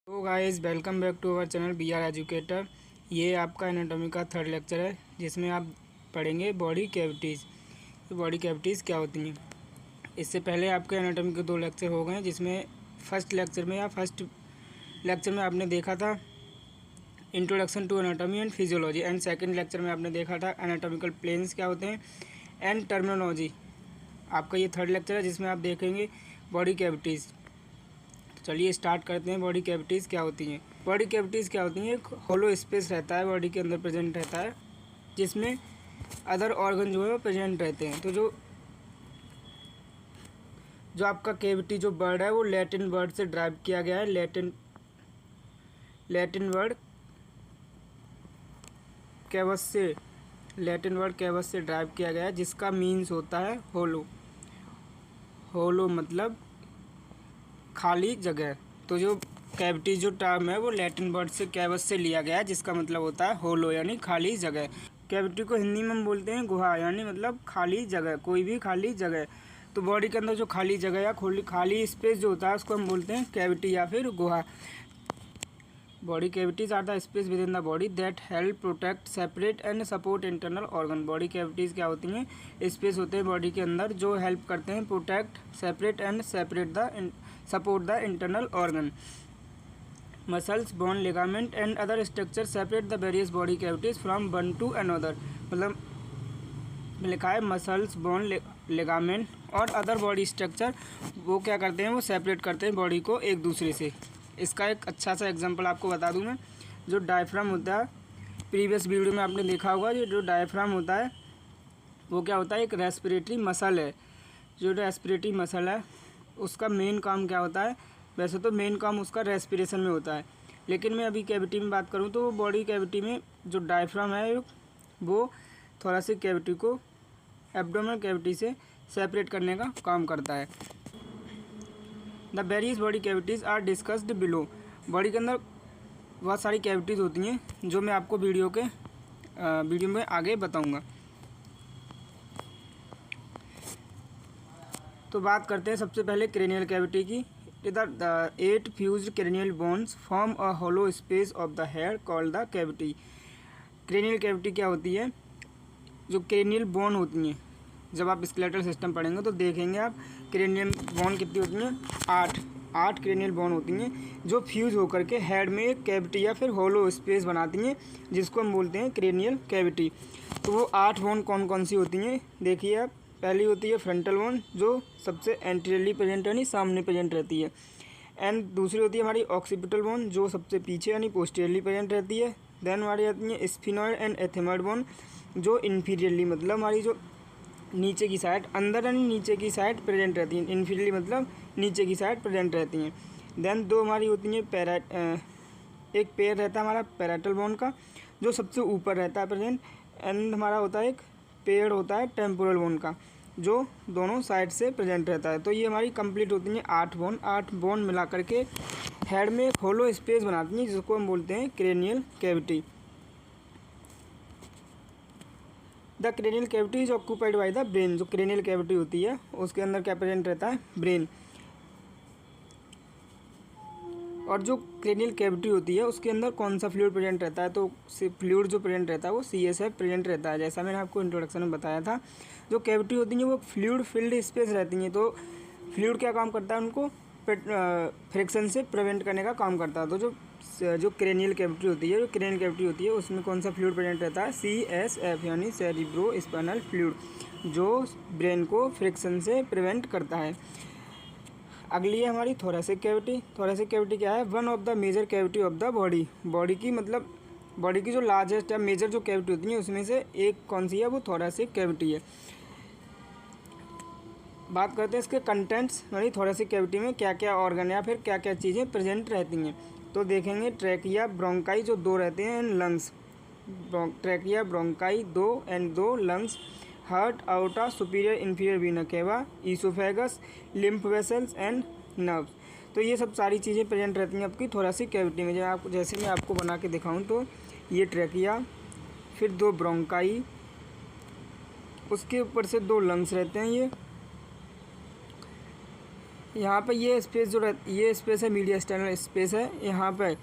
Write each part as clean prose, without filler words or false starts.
तो guys welcome back to our channel B R Educator. ये आपका एनाटॉमी का थर्ड लेक्चर है जिसमें आप पढ़ेंगे बॉडी कैविटीज़। तो बॉडी कैविटीज़ क्या होती हैं। इससे पहले आपके एनाटॉमी के 2 लेक्चर हो गए हैं, जिसमें फर्स्ट लेक्चर में आपने देखा था introduction to anatomy and physiology, and second lecture में आपने देखा था एनाटॉमिकल प्लेन्स क्या होते हैं एंड टर्मिनोलॉजी। आपका ये थर्ड लेक्चर है जिसमें आप देखेंगे बॉडी कैविटीज़। चलिए स्टार्ट करते हैं। बॉडी कैविटीज़ क्या होती हैं। बॉडी कैविटीज़ क्या होती हैं, एक होलो स्पेस रहता है बॉडी के अंदर प्रेजेंट रहता है, जिसमें अदर ऑर्गन जो है वो प्रेजेंट रहते हैं। तो जो आपका कैविटी जो वर्ड है वो लैटिन वर्ड से ड्राइव किया गया है। लैटिन वर्ड कैवस से ड्राइव किया गया है, जिसका मीन्स होता है होलो। होलो मतलब खाली जगह। तो जो कैविटी जो टर्म है वो लैटिन वर्ड से कैवस से लिया गया है, जिसका मतलब होता है होलो यानी खाली जगह। कैविटी को हिंदी में हम बोलते हैं गुहा, यानी मतलब खाली जगह, कोई भी खाली जगह। तो बॉडी के अंदर जो खाली जगह या खाली स्पेस जो होता है उसको हम बोलते हैं कैविटी या फिर गुहा। Body cavities are the space within the body that help protect separate and support internal organ. Body cavities क्या होती हैं, स्पेस होते हैं बॉडी के अंदर जो हेल्प करते हैं protect separate support the internal organ. Muscles, bone, ligament and other structure separate the various body cavities from one two another. मतलब लिखा है मसल्स, बोन, लिगामेंट और अदर बॉडी स्ट्रक्चर वो क्या करते हैं, वो सेपरेट करते हैं बॉडी को एक दूसरे से। इसका एक अच्छा सा एग्जांपल आपको बता दूं मैं। जो डायफ्राम होता है, प्रीवियस वीडियो में आपने देखा होगा, जो डायफ्राम होता है वो क्या होता है, एक रेस्पिरेटरी मसल है। जो रेस्पिरेटरी मसल है उसका मेन काम क्या होता है, वैसे तो मेन काम उसका रेस्पिरेशन में होता है, लेकिन मैं अभी कैविटी में बात करूं तो बॉडी कैविटी में जो डायफ्राम है वो थोरेसिक कैविटी को एब्डोमिनल कैविटी से सेपरेट करने का काम करता है। The various body cavities are discussed below. Body के अंदर बहुत सारी कैविटीज़ होती हैं जो मैं आपको वीडियो में आगे बताऊंगा। तो बात करते हैं सबसे पहले क्रेनियल कैविटी की। The 8 fused cranial bones form a hollow space of the head called the cavity. Cranial cavity क्या होती है, जो क्रेनियल बोन होती हैं, जब आप स्केलेटल सिस्टम पढ़ेंगे तो देखेंगे आप क्रेनियल बोन कितनी होती हैं, 8 क्रेनियल बोन होती हैं जो फ्यूज होकर के हेड में एक कैविटी या फिर होलो स्पेस बनाती हैं, जिसको हम बोलते हैं क्रेनियल कैविटी। तो वो 8 बोन कौन कौन सी होती हैं देखिए आप। पहली होती है फ्रंटल बोन, जो सबसे एंटीरियरली प्रेजेंट यानी सामने प्रेजेंट रहती है। एंड दूसरी होती है हमारी ऑक्सीपिटल बोन, जो सबसे पीछे यानी पोस्टीरियरली प्रेजेंट रहती है। देन हमारी आती है स्फिनॉइड एंड एथेमॉइड बोन, जो इन्फीरियरली मतलब हमारी जो नीचे की साइड, अंदर यानी नीचे की साइड प्रेजेंट रहती हैं। इन्फीरियरली मतलब नीचे की साइड प्रेजेंट रहती हैं। देन 2 हमारी होती हैं एक पेयर रहता है हमारा पैराइटल बोन का, जो सबसे ऊपर रहता है प्रेजेंट। एंड हमारा होता है एक पेयर होता है टेम्पोरल बोन का, जो दोनों साइड से प्रेजेंट रहता है। तो ये हमारी कंप्लीट होती हैं 8 बोन मिला करके हेड में एक होलो स्पेस बनाती हैं, जिसको हम बोलते हैं cranial cavity. The cranial cavity is occupied by the brain. जो क्रेनियल कैविटी होती है उसके अंदर क्या प्रेजेंट रहता है, ब्रेन। और जो क्रेनियल कैविटी होती है उसके अंदर कौन सा फ्लूइड प्रेजेंट रहता है, तो फ्लूइड जो प्रेजेंट रहता है वो CSF प्रेजेंट रहता है, जैसा मैंने आपको इंट्रोडक्शन में बताया था। जो कैविटी होती हैं वो फ्लूइड फिल्ड स्पेस रहती हैं। तो फ्लूइड क्या काम करता है, उनको फ्रिक्शन से प्रिवेंट करने का काम करता है। तो जो क्रेनियल कैविटी होती है उसमें कौन सा फ्लूइड प्रेजेंट रहता है, CSF यानी सेरिब्रो स्पाइनल फ्लूइड, जो ब्रेन को फ्रिक्शन से प्रिवेंट करता है। अगली है हमारी थोरेसिक कैविटी। थोरेसिक कैविटी क्या है, one of the major cavity of the body. Body की जो लार्जेस्ट या मेजर जो कैविटी होती है उसमें से एक कौन सी है, वो थोरेसिक कैविटी है। बात करते हैं इसके कंटेंट्स, यानी थोरेसिक कैविटी में क्या क्या ऑर्गन या फिर क्या क्या चीज़ें प्रेजेंट रहती हैं। तो देखेंगे ट्रैकिया, ब्रोंकाई जो 2 रहते हैं, and lungs. Trachea, bronchi 2 and 2 lungs. Heart, aorta, superior inferior vena cava, oesophagus, lymph vessels and nerves. तो ये सब सारी चीज़ें प्रेजेंट रहती हैं आपकी थोरेसिक कैविटी में। जैसे मैं आपको बना के दिखाऊं तो ये ट्रैकिया, फिर 2 ब्रोंकाई, उसके ऊपर से 2 लंग्स रहते हैं ये, यहाँ पे ये स्पेस जो ये स्पेस है मीडिया एक्सटर्नल स्पेस है। यहाँ पे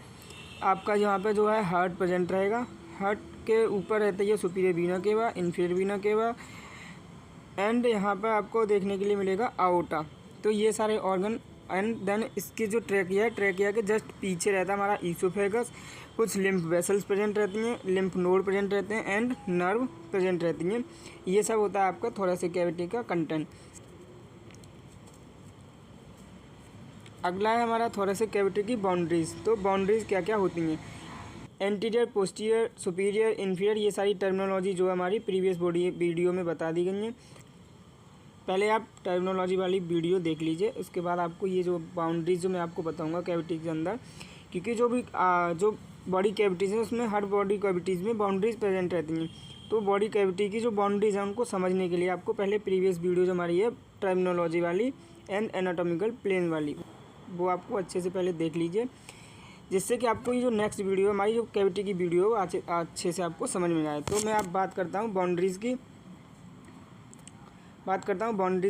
आपका यहाँ पे जो है हार्ट प्रेजेंट रहेगा। हार्ट के ऊपर रहता है सुपीरियर वीना केवा, इन्फीरियर वीना केवा, एंड यहाँ पर आपको देखने के लिए मिलेगा आओटा। तो ये सारे ऑर्गन, एंड देन इसकी जो ट्रैकिया है, ट्रैकिया के जस्ट पीछे रहता है हमारा ईसोफेगस। कुछ लिम्फ वेसल्स प्रेजेंट रहती हैं, लिम्फ नोड प्रेजेंट रहते हैं, एंड नर्व प्रेजेंट रहती हैं। ये सब होता है आपका थोरेसिक कैविटी का कंटेंट। अगला है हमारा थोरेसिक कैविटी की बाउंड्रीज। तो बाउंड्रीज क्या क्या होती हैं? एंटीरियर, पोस्टीरियर, सुपीरियर, इन्फीरियर, ये सारी टर्मिनोलॉजी जो हमारी प्रीवियस वीडियो में बता दी गई हैं। पहले आप टर्मिनोलॉजी वाली वीडियो देख लीजिए, उसके बाद आपको ये जो बाउंड्रीज जो मैं आपको बताऊंगा कैविटी के अंदर, क्योंकि जो भी जो बॉडी कैविटीज़ हैं उसमें हर बॉडी कैविटीज़ में बाउंड्रीज प्रेजेंट रहती हैं। तो बॉडी कैविटी की जो बाउंड्रीज हैं उनको समझने के लिए आपको पहले प्रीवियस वीडियो जो हमारी है टर्मिनोलॉजी वाली एंड एनाटॉमिकल प्लेन वाली, वो आपको अच्छे से पहले देख लीजिए, जिससे कि आपको ये जो नेक्स्ट वीडियो हमारी जो कैविटी की वीडियो अच्छे से आपको समझ में आए। तो मैं आप बात करता हूँ बाउंड्रीज़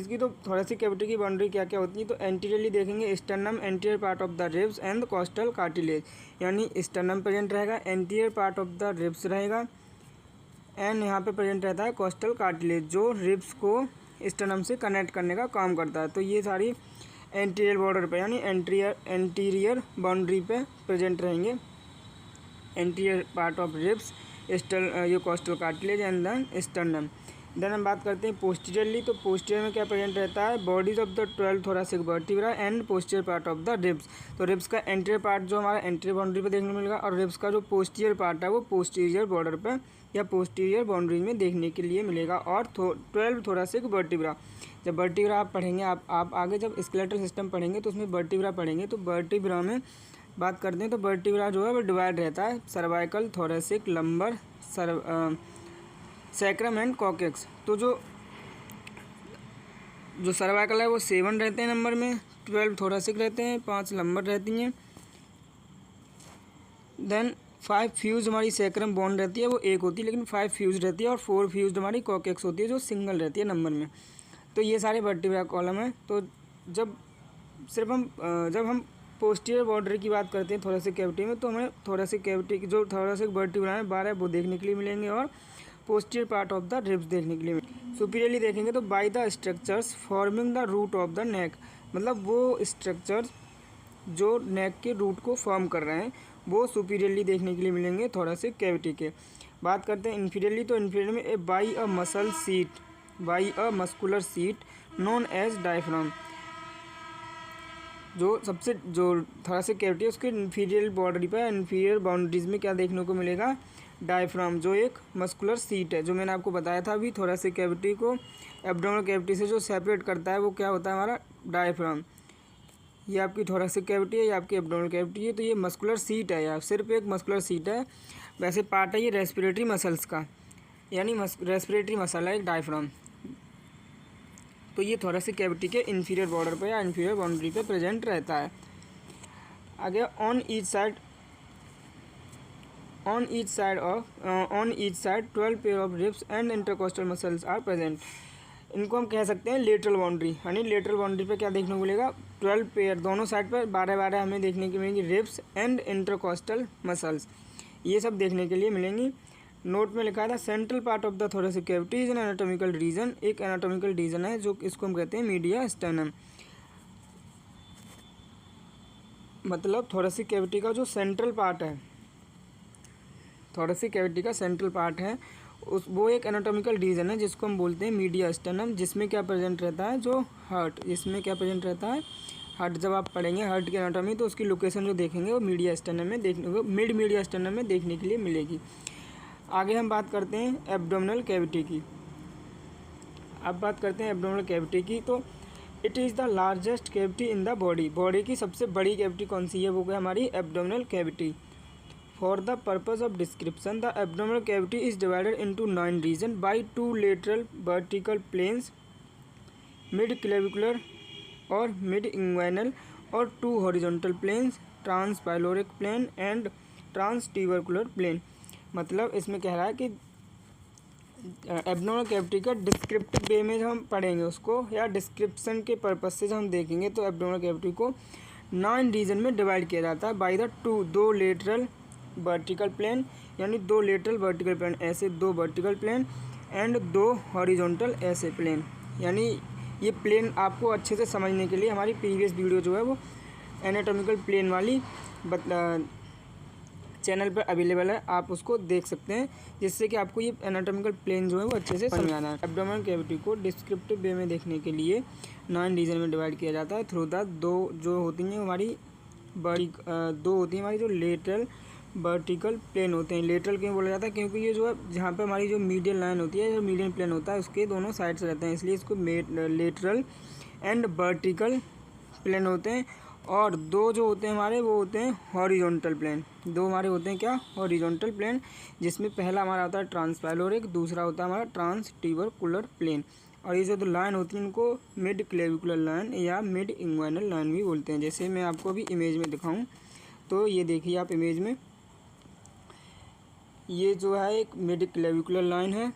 की। तो थोरेसिक कैविटी की बाउंड्री क्या क्या होती है? तो एंटीरियरली देखेंगे sternum, anterior part of the ribs and costal cartilage, यानी स्टर्नम प्रेजेंट रहेगा, anterior part of the ribs रहेगा, एंड यहाँ पे प्रेजेंट रहता है कॉस्टल कार्टिलेज, जो रिब्स को स्टर्नम से कनेक्ट करने का काम करता है। तो ये सारी एंटीरियर बॉर्डर पे यानी एंटीरियर बाउंड्री पे प्रेजेंट रहेंगे। एंटीरियर पार्ट ऑफ रिब्स, ये costal cartilage and then sternum. Then हम बात करते हैं पोस्टीरियरली। तो पोस्टीरियर में क्या प्रेजेंट रहता है? Bodies of the 12 thoracic vertebra and posterior part of the ribs. तो रिब्स का एंटीरियर पार्ट जो हमारा एंटीरियर बाउंड्री पे देखने को मिलेगा, और रिब्स का जो पोस्टीरियर पार्ट है वो पोस्टीरियर बॉर्डर पे या पोस्टीरियर बाउंड्री में देखने के लिए मिलेगा। और 12 थोरेसिक वर्टिब्रा, जब वर्टिब्रा आप पढ़ेंगे, आप आगे जब स्केलेटल सिस्टम पढ़ेंगे तो उसमें वर्टिब्रा पढ़ेंगे। तो वर्टिब्रा में बात करते हैं तो वर्टिब्रा जो है वो डिवाइड रहता है cervical, thoracic, lumbar, sacrum and coccyx. तो जो सर्वाइकल है वो 7 रहते हैं नंबर में, 12 थोरेसिक रहते हैं, 5 लंबर रहती हैं, देन 5 फ्यूज हमारी सैक्रम बोन रहती है, वो 1 होती है लेकिन 5 फ्यूज रहती है, और 4 फ्यूज हमारी कॉकेक्स होती है जो सिंगल रहती है नंबर में। तो ये सारे वर्टिब्रा कॉलम है। तो जब हम पोस्टीरियर बॉर्डर की बात करते हैं थोरेसिक कैविटी में, तो हमें थोरेसिक कैविटी की जो थोरेसिक वर्टिब्रा है 12 वो देखने के लिए मिलेंगे, और posterior part of the ribs देखने के लिए मिलेंगे। सुपीरियरली देखेंगे तो by the structures forming the root of the neck, मतलब वो स्ट्रक्चर्स जो नेक के रूट को फॉर्म कर रहे हैं वो सुपीरियरली देखने के लिए मिलेंगे थोरेसिक कैविटी के। बात करते हैं इन्फीरियरली। तो इन्फीरियर में by a muscular sheet known as diaphragm, जो थोरेसिक कैविटी है उसके इन्फीरियर बॉर्डरी पर, इन्फीरियर बाउंड्रीज में क्या देखने को मिलेगा? डायफ्राम, जो एक मस्कुलर सीट है, जो मैंने आपको बताया था अभी। थोरेसिक कैविटी को एब्डोमिनल कैविटी से जो सेपरेट करता है वो क्या होता है? हमारा डायफ्राम। ये आपकी थोरेसिक कैविटी है, ये आपकी एब्डोमिनल कैविटी है। तो ये मस्कुलर सीट है, यार सिर्फ एक मस्कुलर सीट है। वैसे पार्ट है ये रेस्पिरेटरी मसल्स का, यानी रेस्पिरेटरी मसल है एक डायफ्राम। तो ये थोरेसिक कैविटी के इन्फीरियर बॉर्डर पे या इन्फीरियर बाउंड्री पे प्रेजेंट रहता है। आगे on each side 12 pair of ribs and intercostal muscles are present. इनको हम कह सकते हैं लेटरल बाउंड्री, यानी लेटरल बाउंड्री पे क्या देखने को मिलेगा? 12 पेयर, दोनों साइड पर 12 हमें देखने को मिलेंगी रिब्स एंड इंटरकोस्टल मसल्स, ये सब देखने के लिए मिलेंगी। नोट में लिखा था central part of the thoracic cavity is an anatomical region, एक एनाटॉमिकल रीजन है जो इसको हम कहते हैं मीडिया स्टर्नम। मतलब थोरेसिक कैविटी का जो सेंट्रल पार्ट है, थोरेसिक कैविटी का सेंट्रल पार्ट है वो एक एनाटॉमिकल रीजन है जिसको हम बोलते हैं मीडिया स्टर्नम, जिसमें क्या प्रेजेंट रहता है? जो हार्ट, इसमें क्या प्रेजेंट रहता है? हार्ट। जब आप पढ़ेंगे हार्ट की एनाटॉमी तो उसकी लोकेशन जो देखेंगे वो मीडिया स्टर्नम में देखने को, मिड मीडिया स्टर्नम में देखने के लिए मिलेगी। आगे हम बात करते हैं एब्डोमिनल कैविटी की। अब बात करते हैं एब्डोमिनल कैविटी की। तो it is the largest cavity in the body, body की सबसे बड़ी कैविटी कौन सी है? वो है हमारी abdominal cavity. For the purpose of description the abdominal cavity is divided into 9 region by 2 lateral vertical planes, mid clavicular और मिड इंग्वाइनल, और 2 horizontal planes, transpyloric plane and transtubercular plane. मतलब इसमें कह रहा है कि abdominal cavity का descriptive way में जब हम पढ़ेंगे उसको, या डिस्क्रिप्शन के पर्पज से जब हम देखेंगे, तो एब्डोमिनल कैविटी को 9 रीजन में डिवाइड किया जाता है बाय द दो लेटरल वर्टिकल प्लेन, यानी 2 लेटरल वर्टिकल प्लेन, ऐसे 2 वर्टिकल प्लेन एंड 2 हॉरिजॉन्टल ऐसे प्लेन। यानी ये प्लेन आपको अच्छे से समझने के लिए हमारी प्रीवियस वीडियो जो है वो एनाटॉमिकल प्लेन वाली चैनल पर अवेलेबल है, आप उसको देख सकते हैं, जिससे कि आपको ये एनाटॉमिकल प्लेन जो है वो अच्छे से समझ आना है। एब्डोमिनल कैविटी को डिस्क्रिप्टिव वे में देखने के लिए 9 रीजन में डिवाइड किया जाता है थ्रू द दो जो होती हैं हमारी दो होती हैं हमारी जो लेटरल वर्टिकल प्लेन होते हैं। लेटरल क्यों बोला जाता है? क्योंकि ये जो है जहाँ पे हमारी जो मीडियन लाइन होती है, जो मीडियन प्लेन होता है, उसके दोनों साइड से रहते हैं, इसलिए इसको लेटरल एंड वर्टिकल प्लेन होते हैं। और 2 जो होते हैं हमारे वो होते हैं हॉरिजॉन्टल प्लेन। 2 हमारे होते हैं क्या? हॉरिजॉन्टल प्लेन, जिसमें पहला हमारा होता है ट्रांसपैलोरिक, दूसरा होता है हमारा ट्रांसटिबरकुलर प्लेन। और ये जो लाइन होती है इनको मिड क्लेविकुलर लाइन या मिड इंग्वाइनल लाइन भी बोलते हैं। जैसे मैं आपको अभी इमेज में दिखाऊं तो ये देखिए आप इमेज में, ये जो है एक मिड क्लेविकुलर लाइन है,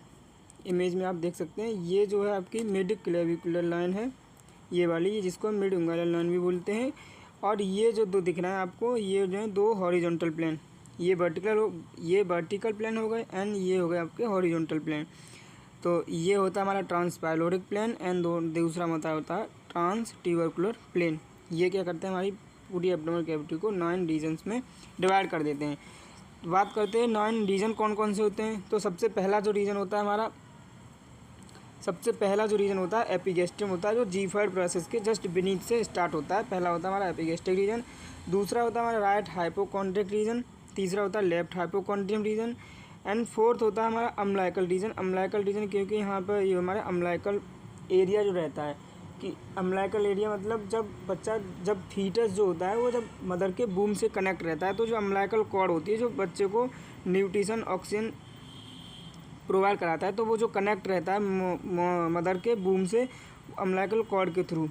इमेज में आप देख सकते हैं। ये जो है आपकी मिड क्लेविकुलर लाइन है, ये वाली, ये जिसको हम मिड इंग्वाइनल लाइन भी बोलते हैं। और ये जो 2 दिख रहा है आपको, ये जो है 2 हॉरिजॉन्टल प्लेन, ये वर्टिकल प्लेन हो गए एंड ये हो गए आपके हॉरिजॉन्टल प्लेन। तो ये होता है हमारा ट्रांसपैलोरिक प्लेन एंड दूसरा होता है ट्रांसटिबरकुलर प्लेन। ये क्या करते हैं, हमारी पूरी एब्डोमिनल कैविटी को 9 रीजन्स में डिवाइड कर देते हैं। बात करते हैं 9 रीजन कौन कौन से होते हैं। तो सबसे पहला जो रीजन होता है एपिगैस्ट्रियम होता है, जो जीफाइड प्रोसेस के जस्ट बीनीथ से स्टार्ट होता है। पहला होता है हमारा एपिगैस्ट्रिक रीजन, दूसरा होता है हमारा राइट हाइपोकॉन्ड्रिक रीजन, तीसरा होता है left hypochondrium region and fourth होता है हमारा अम्लाइकल रीजन। अम्लाइकल रीजन क्योंकि यहाँ पर ये हमारा अम्लाइकल एरिया जो रहता है, कि अम्लाइकल एरिया मतलब जब फीटस जो होता है वो जब मदर के बूम से कनेक्ट रहता है, तो जो अम्लाइकल कॉर्ड होती है जो बच्चे को न्यूट्रिशन ऑक्सीजन प्रोवाइड कराता है, तो वो जो कनेक्ट रहता है मदर के बूम से अम्लाइकल कॉर्ड के थ्रू,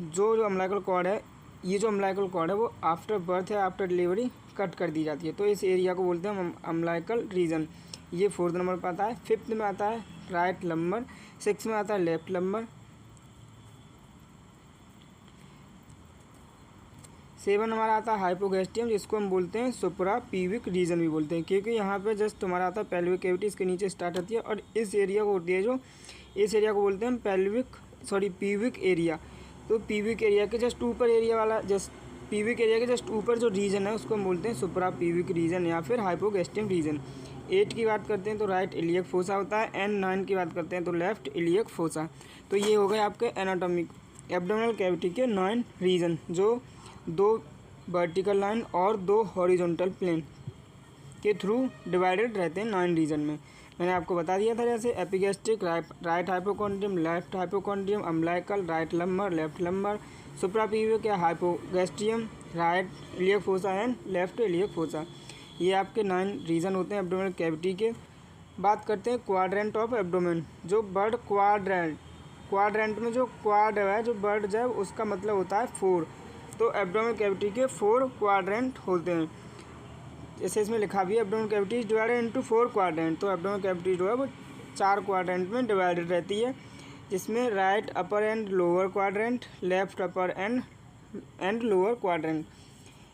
जो अम्लाइकल कॉर्ड है, ये जो अम्लाइकल कॉर्ड है वो आफ्टर बर्थ या आफ्टर डिलीवरी कट कर दी जाती है। तो इस एरिया को बोलते हैं अम्लाइकल रीजन। ये 4th नंबर पर आता है। 5th में आता है राइट लंबर, 6th में आता है लेफ्ट लंबर, 7 हमारा आता है हाइपोगैस्ट्रियम, जिसको हम बोलते हैं सुप्रा पीविक रीजन भी बोलते हैं, क्योंकि यहाँ पे जस्ट हमारा आता है पेल्विक कैविटी, इसके नीचे स्टार्ट होती है। और इस एरिया को होती है जो, इस एरिया को बोलते हैं पीविक एरिया। तो पीविक एरिया के जस्ट ऊपर एरिया वाला, पीविक एरिया के जस्ट ऊपर जो रीजन है उसको हम बोलते हैं सुप्रा पीविक रीजन या फिर हाइपोगैस्ट्रियम रीजन। 8 की बात करते हैं तो राइट इलियक फोसा होता है एंड 9 की बात करते हैं तो लेफ्ट इलियक फोसा। तो ये हो गए आपके एनाटॉमिक एब्डोमिनल कैविटी के 9 रीजन, जो 2 वर्टिकल लाइन और 2 हॉरिजॉन्टल प्लेन के थ्रू डिवाइडेड रहते हैं 9 रीजन में। मैंने आपको बता दिया था, जैसे epigastric right hypochondrium, left hypochondrium, umbilical right lumbar, left lumbar, suprapubic या hypogastrium, right iliac fossa and left iliac fossa. ये आपके 9 रीजन होते हैं एब्डोमिनल कैविटी के। बात करते हैं क्वाड्रेंट ऑफ एब्डोमेन, जो बर्ड क्वाड्रेंट में जो क्वाड है, जो बर्ड जो है उसका मतलब होता है 4। तो एब्डोमिनल कैविटी के 4 क्वाड्रेंट होते हैं, जैसे इसमें लिखा भी है abdominal cavity is divided into 4 quadrant. तो एब्डोमिनल कैविटी जो है वो 4 क्वाड्रेंट में डिवाइडेड रहती है, जिसमें right upper and lower quadrant, left upper and lower quadrant,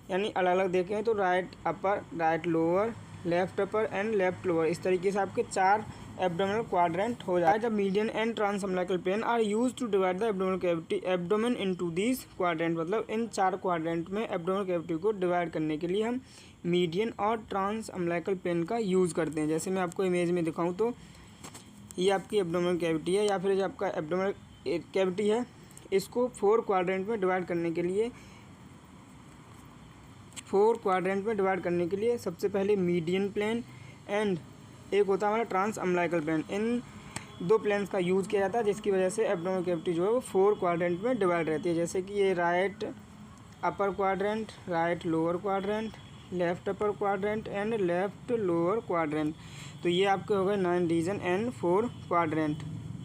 यानी अलग अलग देखें तो right upper, right lower, left upper and left lower, इस तरीके से आपके 4 एब्डोमिनल क्वाड्रेंट हो जाए। The median and transumbilical plane are used to divide the abdomen into these quadrant. मतलब इन 4 क्वाड्रेंट में एब्डोमिनल कैविटी को डिवाइड करने के लिए हम मीडियन और ट्रांसअम्लाइकल प्लेन का यूज़ करते हैं। जैसे मैं आपको इमेज में दिखाऊं तो ये आपकी एब्डोमिनल कैविटी है, या फिर जो आपका एब्डोमिनल कैविटी है, इसको 4 क्वाड्रेंट में डिवाइड करने के लिए सबसे पहले मीडियन प्लेन एंड एक होता है हमारा ट्रांस अम्लाइकल प्लेन, इन 2 प्लेन्स का यूज़ किया जाता है, जिसकी वजह से एब्डोमिनल कैविटी जो है वो 4 क्वाड्रेंट में डिवाइड रहती है। जैसे कि ये right upper quadrant, right lower quadrant, left upper quadrant and left lower quadrant. तो ये आपके हो गए 9 रीजन एंड 4 क्वाड्रेंट।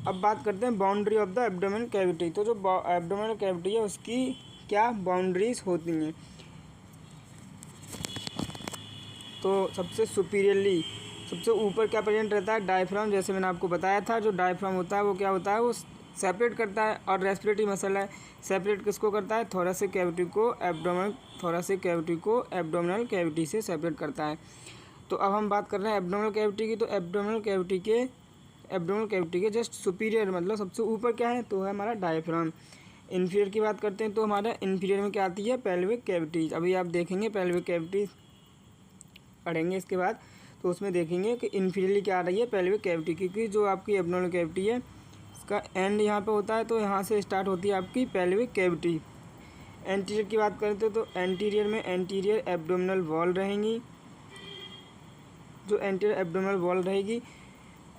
अब बात करते हैं boundary of the abdominal cavity. तो जो एब्डोमिनल कैविटी है उसकी क्या बाउंड्रीज होती हैं। तो सबसे सुपीरियरली सबसे ऊपर क्या प्रेजेंट रहता है, डायफ्राम। जैसे मैंने आपको बताया था, जो डायफ्राम होता है वो क्या होता है, वो सेपरेट करता है। और रेस्पिरेटरी मसल है, सेपरेट किसको करता है, थोरेसिक कैविटी को एब्डोमिनल कैविटी से सेपरेट करता है। तो अब हम बात कर रहे हैं एब्डोमिनल कैविटी की। तो एब्डोमिनल कैविटी के जस्ट सुपीरियर मतलब सबसे ऊपर क्या है, तो है हमारा डायफ्राम। इन्फीरियर की बात करते हैं तो हमारा इन्फीरियर में क्या आती है, पेल्विक कैविटी। अभी आप देखेंगे पेल्विक कैविटी पढ़ेंगे इसके बाद, तो उसमें देखेंगे कि इन्फीरियरली क्या आ रही है, पेल्विक कैविटी। क्योंकि जो आपकी एब्डोमिनल कैविटी है इसका एंड यहाँ पे होता है, तो यहाँ से स्टार्ट होती है आपकी पेल्विक कैविटी। एंटीरियर की बात करते हैं तो एंटीरियर में एंटीरियर एब्डोमिनल वॉल रहेंगी, जो एंटीरियर एब्डोमिनल वॉल रहेगी।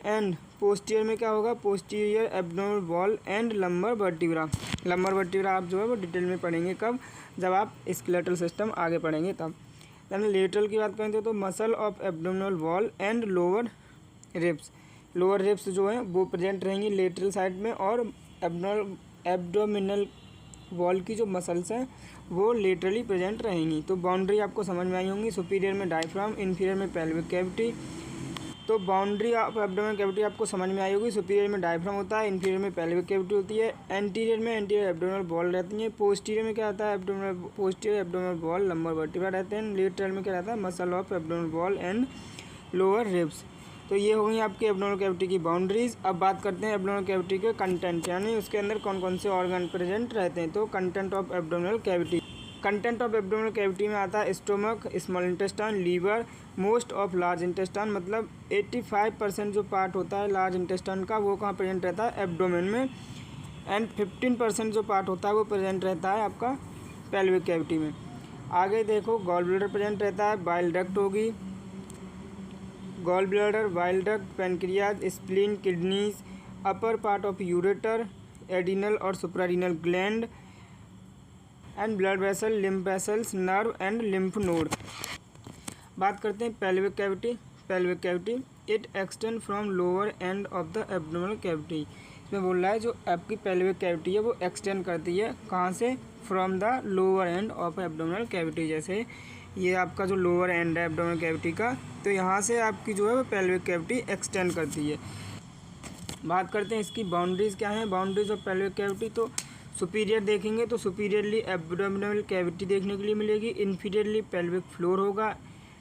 एंड पोस्टीरियर में क्या होगा, posterior abdominal wall and lumbar vertebra. Lumbar vertebra आप जो है वो डिटेल में पढ़ेंगे कब, जब आप स्केलेटल सिस्टम आगे पढ़ेंगे तब। देन लेटरल की बात करें तो muscle of abdominal wall and lower ribs. Lower ribs जो है वो प्रेजेंट रहेंगी लेटरल साइड में, और एब्डोमिनल वॉल की जो मसल्स हैं वो लेटरली प्रेजेंट रहेंगी। तो बाउंड्री आपको समझ में आई होंगी, सुपीरियर में डायफ्राम, इन्फीरियर में पेल्विक कैविटी। तो बाउंड्री ऑफ एब्डोमिनल कैविटी आपको समझ में आई होगी, सुपीरियर में डायफ्राम होता है, इन्फीरियर में पेल्विक कैविटी होती है, एंटीरियर में एंटीरियर एब्डोमिनल वॉल रहती है, पोस्टीरियर में क्या आता है, posterior abdominal wall lumbar vertebra रहते हैं, लेटरल में क्या रहता है, muscle of abdominal wall and lower ribs. तो ये हो गई आपकी एब्डोमिनल कैविटी की बाउंड्रीज। अब बात करते हैं एब्डोमिनल कैविटी के कंटेंट, यानी उसके अंदर कौन कौन से ऑर्गन प्रेजेंट रहते हैं। तो content of abdominal cavity, content of abdominal cavity में आता है stomach, small intestine, liver, most of large intestine. मतलब 85% जो पार्ट होता है लार्ज इंटेस्टाइन का वो कहाँ प्रेजेंट रहता है, एब्डोमेन में। एंड 15% जो पार्ट होता है वो प्रेजेंट रहता है आपका पेल्विक कैविटी में। आगे देखो गॉल ब्लैडर प्रेजेंट रहता है, बाइल डक्ट होगी, gall bladder, bile duct, pancreas, spleen, kidneys, upper part of ureter, adrenal और suprarenal gland and blood vessel, lymph vessels, nerve and lymph node. बात करते हैं pelvic cavity. It extend from lower end of the abdominal cavity. इसमें बोल रहा है जो आपकी पेल्विक कैविटी है वो एक्सटेंड करती है कहाँ से, from the lower end of abdominal cavity. जैसे ये आपका जो लोअर एंड है एब्डोमिनल कैविटी का, तो यहाँ से आपकी जो है वो पेल्विक कैविटी एक्सटेंड करती है। बात करते हैं इसकी बाउंड्रीज़ क्या हैं, बाउंड्रीज ऑफ पेल्विक कैविटी। तो सुपीरियर देखेंगे तो सुपीरियरली एब्डोमिनल कैविटी देखने के लिए मिलेगी, इन्फीरियरली पेल्विक फ्लोर होगा,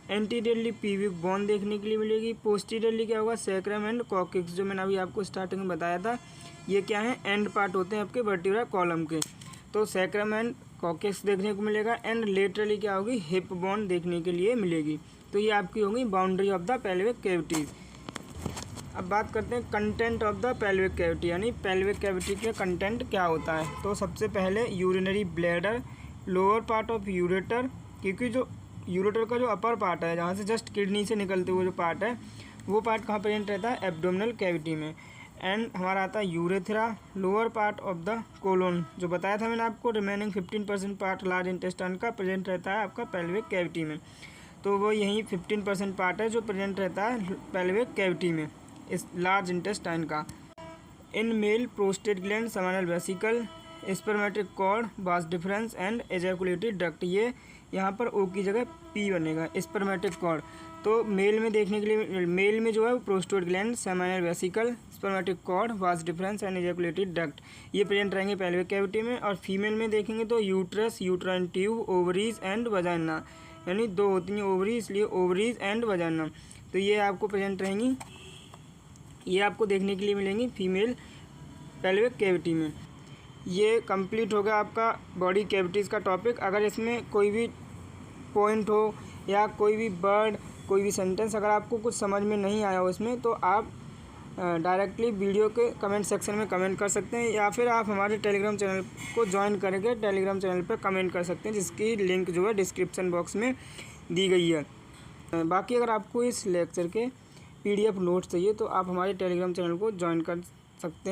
एंटीरियरली पीविक बोन देखने के लिए मिलेगी, पोस्टीरियरली क्या होगा, सैक्रम एंड कॉक्सिक्स, जो मैंने अभी आपको स्टार्टिंग में बताया था। ये क्या है, एंड पार्ट होते हैं आपके वर्टिब्रा कॉलम के। तो सैक्रम एंड कॉक्सिक्स देखने को मिलेगा। एंड लेटरली क्या होगी, हिप बोन देखने के लिए मिलेगी। तो ये आपकी होगी boundary of the pelvic cavities. अब बात करते हैं content of the pelvic cavity, यानी पेल्विक कैविटी के कंटेंट क्या होता है। तो सबसे पहले urinary bladder, lower part of ureter, क्योंकि जो यूरेटर का जो अपर पार्ट है जहाँ से जस्ट किडनी से निकलते हुए जो पार्ट है वो पार्ट कहाँ प्रेजेंट रहता है, एब्डोमिनल कैविटी में। एंड हमारा आता है urethra, lower part of the colon, जो बताया था मैंने आपको, रिमेनिंग 15% पार्ट लार्ज इंटेस्टाइन का प्रेजेंट रहता है आपका पेल्विक कैविटी में। तो वो यही 15% पार्ट है जो प्रेजेंट रहता है पेल्विक कैविटी में इस लार्ज इंटेस्टाइन का। In male prostate gland, seminal vesicle, spermatic cord, vas deferens and ejaculatory duct. ये यहाँ पर ओ की जगह पी बनेगा, स्पर्मेटिक कॉर्ड। तो मेल में देखने के लिए, मेल में जो है prostate gland, seminal vesicle, spermatic cord, vas deferens and ejaculatory duct ये प्रेजेंट रहेंगे पेल्विक कैविटी में। और फीमेल में देखेंगे तो uterus, uterine tube, ovaries and vagina, यानी दो होती हैं ओवरी, इसलिए ओवरीज एंड वजाइना। तो ये आपको प्रेजेंट रहेंगी, ये आपको देखने के लिए मिलेंगी फीमेल पेल्विक कैविटी में। ये कंप्लीट हो गया आपका बॉडी कैविटीज़ का टॉपिक। अगर इसमें कोई भी पॉइंट हो या कोई भी वर्ड, कोई भी सेंटेंस अगर आपको कुछ समझ में नहीं आया हो इसमें, तो आप डायरेक्टली वीडियो के कमेंट सेक्शन में कमेंट कर सकते हैं, या फिर आप हमारे टेलीग्राम चैनल को ज्वाइन करके टेलीग्राम चैनल पर कमेंट कर सकते हैं, जिसकी लिंक जो है डिस्क्रिप्शन बॉक्स में दी गई है। बाकी अगर आपको इस लेक्चर के PDF नोट्स चाहिए तो आप हमारे टेलीग्राम चैनल को ज्वाइन कर सकते हैं।